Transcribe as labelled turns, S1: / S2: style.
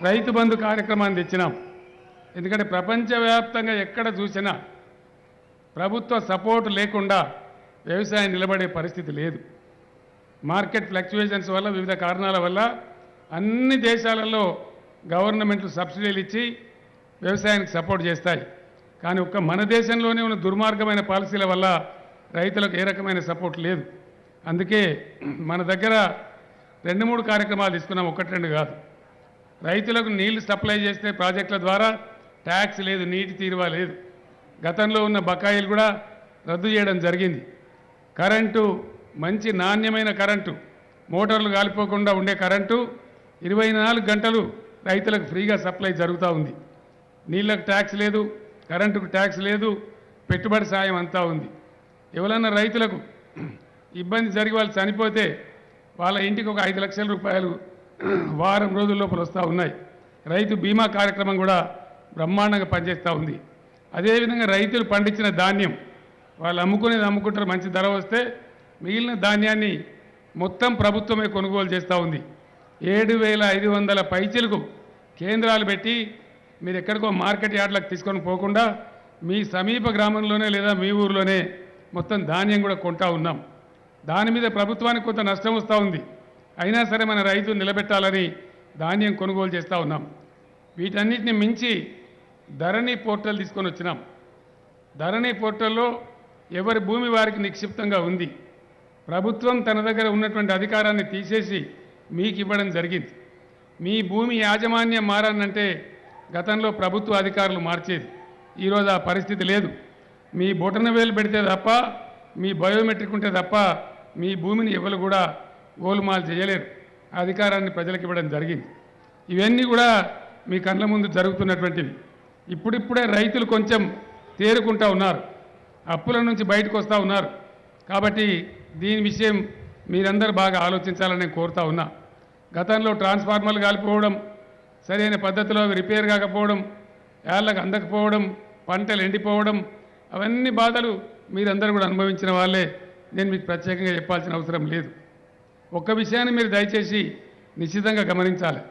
S1: రైతు బంధు కార్యక్రమాన్ని తెచ్చినాం. ఎందుకంటే ప్రపంచవ్యాప్తంగా ఎక్కడ చూసినా ప్రభుత్వ సపోర్ట్ లేకుండా వ్యవసాయం నిలబడే పరిస్థితి లేదు. మార్కెట్ ఫ్లక్చువేషన్స్ వల్ల, వివిధ కారణాల వల్ల అన్ని దేశాలలో గవర్నమెంట్లు సబ్సిడీలు ఇచ్చి వ్యవసాయానికి సపోర్ట్ చేస్తాయి. కానీ ఒక్క మన దేశంలోనే ఉన్న దుర్మార్గమైన పాలసీల వల్ల రైతులకు ఏ రకమైన సపోర్ట్ లేదు. అందుకే మన దగ్గర 2-3 కార్యక్రమాలు తీసుకున్నాం, 1-2 కాదు. రైతులకు నీళ్లు సప్లై చేస్తే ప్రాజెక్టుల ద్వారా ట్యాక్స్ లేదు, నీటి తీరువా లేదు. గతంలో ఉన్న బకాయిలు కూడా రద్దు చేయడం జరిగింది. కరెంటు, మంచి నాణ్యమైన కరెంటు, మోటార్లు కాలిపోకుండా ఉండే కరెంటు 24 గంటలు రైతులకు ఫ్రీగా సప్లై జరుగుతూ ఉంది. నీళ్ళకు ట్యాక్స్ లేదు, కరెంటుకు ట్యాక్స్ లేదు, పెట్టుబడి సాయం అంతా ఉంది. ఎవరన్నా రైతులకు ఇబ్బంది జరిగి వాళ్ళు చనిపోతే వాళ్ళ ఇంటికి ఒక 5 లక్షల రూపాయలు వారం రోజుల లోపల వస్తూ ఉన్నాయి. రైతు బీమా కార్యక్రమం కూడా బ్రహ్మాండంగా పనిచేస్తూ ఉంది. అదేవిధంగా రైతులు పండించిన ధాన్యం వాళ్ళు అమ్ముకునేది అమ్ముకుంటారు, మంచి ధర వస్తే మిగిలిన ధాన్యాన్ని మొత్తం ప్రభుత్వమే కొనుగోలు చేస్తూ ఉంది. 7,500 పైచీలకు కేంద్రాలు పెట్టి మీరు ఎక్కడికో మార్కెట్ యార్డ్లకు తీసుకొని పోకుండా మీ సమీప గ్రామంలోనే లేదా మీ ఊరిలోనే మొత్తం ధాన్యం కూడా కొంటా ఉన్నాం. దాని మీద ప్రభుత్వానికి కొంత నష్టం వస్తూ ఉంది. అయినా సరే మన రైతు నిలబెట్టాలని ధాన్యం కొనుగోలు చేస్తూ ఉన్నాం. వీటన్నిటిని మించి ధరణి పోర్టల్ తీసుకొని వచ్చినాం. ధరణి పోర్టల్లో ఎవరి భూమి వారికి నిక్షిప్తంగా ఉంది. ప్రభుత్వం తన దగ్గర ఉన్నటువంటి అధికారాన్ని తీసేసి మీకు ఇవ్వడం జరిగింది. మీ భూమి యాజమాన్యం మారానంటే గతంలో ప్రభుత్వ అధికారులు మార్చేది. ఈరోజు ఆ పరిస్థితి లేదు. మీ బొటన వేలు పెడితే తప్ప, మీ బయోమెట్రిక్ ఉంటే తప్ప మీ భూమిని ఎవరు కూడా గోలుమాలు చేయలేరు. ఆ అధికారాన్ని ప్రజలకు ఇవ్వడం జరిగింది. ఇవన్నీ కూడా మీ కళ్ళ ముందు జరుగుతున్నటువంటివి. ఇప్పుడిప్పుడే రైతులు కొంచెం తేరుకుంటూ ఉన్నారు, అప్పుల నుంచి బయటకు వస్తూ ఉన్నారు. కాబట్టి దీని విషయం మీరందరూ బాగా ఆలోచించాలని నేను కోరుతా ఉన్నా. గతంలో ట్రాన్స్ఫార్మర్లు కాలిపోవడం, సరైన పద్ధతిలో రిపేర్ కాకపోవడం, యాళ్ళకు అందకపోవడం, పంటలు ఎండిపోవడం, అవన్నీ బాధలు మీరందరూ కూడా అనుభవించిన వాళ్ళే. నేను మీకు ప్రత్యేకంగా చెప్పాల్సిన అవసరం లేదు. ఒక్క విషయాన్ని మీరు దయచేసి నిశ్చితంగా గమనించాలి.